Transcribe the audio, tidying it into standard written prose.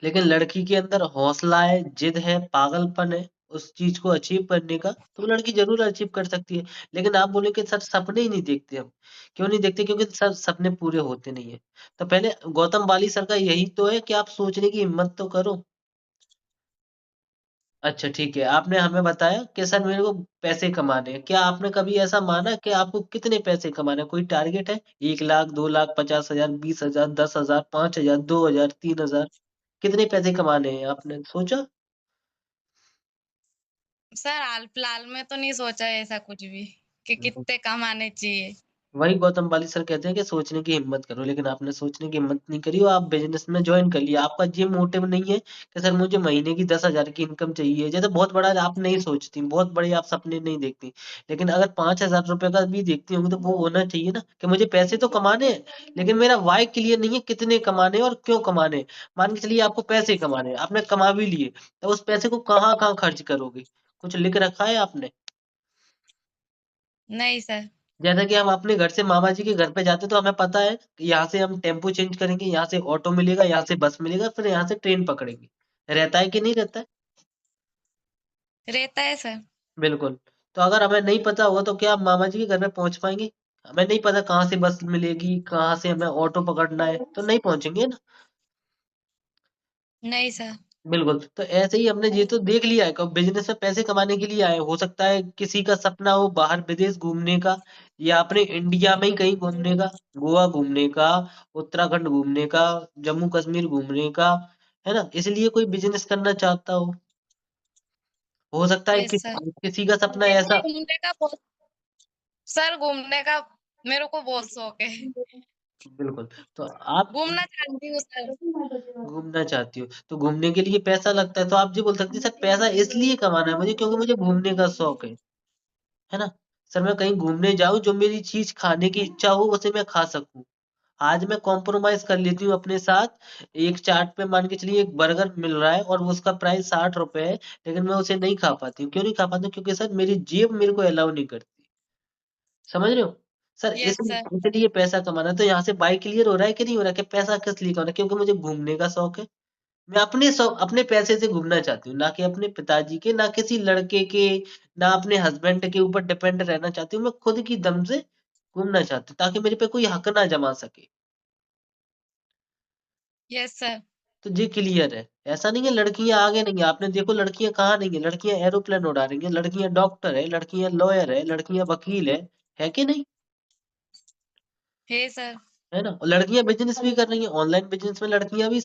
लेकिन लड़की के अंदर हौसला है, जिद है, पागलपन है, उस चीज़ को अचीव करने का, तो वो लड़की ज़रूर अचीव कर सकती है। लेकिन आप बोले कि सर सपने ही नहीं देखते हम। क्यों नहीं देखते? क्योंकि सर सपने पूरे होते नहीं हैं। तो पहले गौतम वाली सर का यही तो है कि आप सोचने की हिम्मत तो करो। अच्छा ठीक है, आपने हमें बताया कि सर मेरे को पैसे कमाने हैं। क्या आपने कभी ऐसा माना कि आपको कितने पैसे कमाने हैं? कोई टारगेट है? 1 लाख, 2 लाख, 50,000, 20,000, 10,000, 5,000, 2,000, 3,000 कितने पैसे कमाने हैं आपने सोचा? सर हाल-फिलहाल में तो नहीं सोचा है ऐसा कुछ भी कि कितने कमाने चाहिए। वही गौतम वाली सर कहते हैं कि सोचने की हिम्मत करो, लेकिन आपने सोचने की हिम्मत नहीं करी और आप बिज़नेस में जॉइन कर लिया। आपका ये मोटिव नहीं है कि सर मुझे महीने की 10,000 की इनकम चाहिए। जैसे बहुत बड़ा आप नहीं सोचती, बहुत बड़े आप सपने नहीं देखती। लेकिन अगर 5,000 रुपए का भी देखती होंगी तो वो होना चाहिए ना कि मुझे पैसे तो कमाने हैं, लेकिन मेरा व्हाय क्लियर नहीं है कितने कमाने हैं और क्यों कमाने हैं। मान के चलिए आपको पैसे कमाने हैं, आपने कमा भी लिए, तो उस पैसे को कहाँ-कहाँ खर्च करोगे? कुछ लिख रखा है आपने? नहीं सर। जैसा कि हम अपने घर से मामा जी के घर पे जाते तो हमें पता है कि यहाँ से हम टेम्पो चेंज करेंगे, यहाँ से ऑटो मिलेगा, यहाँ से बस मिलेगा, फिर यहाँ से ट्रेन पकड़ेंगे। रहता है कि नहीं रहता है? रहता है सर। बिल्कुल। तो अगर हमें नहीं पता होगा तो क्या हम मामा जी के घर पे पहुँच पाएँगे? हमें नहीं पता कहाँ से बस मिलेगी, कहाँ से हमें ऑटो पकड़ना है, तो नहीं पहुँचेंगे ना। नहीं सर। बिल्कुल, तो ऐसे ही हमने ये तो देख लिया है कि बिज़नेस में पैसे कमाने के लिए आए। हो सकता है किसी का सपना हो बाहर विदेश घूमने का या अपने इंडिया में ही कहीं घूमने का, गोवा घूमने का, उत्तराखंड घूमने का, जम्मू कश्मीर घूमने का, है ना? इसलिए कोई बिज़नेस करना चाहता हो। हो सकता है यस सर। किसी का सपना मेरे ऐसा को घूमने का बहुत सर घूमने का मेरे को बहुत शौक है। बिल्कुल, तो आप घूमना चाहती हूँ सर। घूमना चाहती हो, तो घूमने के लिए पैसा लगता है, तो आप ये बोल सकती हैं सर पैसा इसलिए कमाना है मुझे क्योंकि मुझे घूमने का शौक है ना? सर मैं कहीं घूमने जाऊँ जो मेरी चीज़ खाने की इच्छा हो उसे मैं खा सकूँ। आज मैं कॉम्प्रोमाइज़ कर लेती हूँ अपने साथ, एक चाट पे मान के चलिए एक बर्गर मिल रहा है और उसका प्राइस ₹60 है, लेकिन मैं उसे नहीं खा पाती हूँ। क्यों नहीं खा पाती हूँ? क्योंकि सर मेरी जेब मेरे को अलाउ नहीं करती। समझ रहे हो? Sir yes sir. इसलिए पैसा कमाना है, तो यहाँ से बाय क्लियर हो रहा है कि नहीं हो रहा है कि पैसा किस लिए कमाना है? क्योंकि मुझे घूमने का शौक है। मैं अपने पैसे से घूमना चाहती हूँ, ना कि अपने पिताजी के, ना किसी लड़के के, ना अपने हस्बैंड के ऊपर डिपेंड रहना चाहती हूँ। मैं खुद की दम से घूमना चाहती हूँ, ताकि मेरे पे कोई हक ना जमा सके। Yes sir. तो ये क्लियर है। ऐसा नहीं है लड़कियाँ आगे नहीं है, आपने देखो लड़कियाँ कहाँ नहीं है, लड़कियाँ एरोप्लेन उड़ा रही हैं, लड़कियाँ डॉक्टर है, लड़कियाँ लॉयर है, वकील है कि नहीं? है सर। है ना? और लड़कियाँ बिज़नेस भी कर रही हैं, ऑनलाइन बिज़नेस में लड़कियाँ भी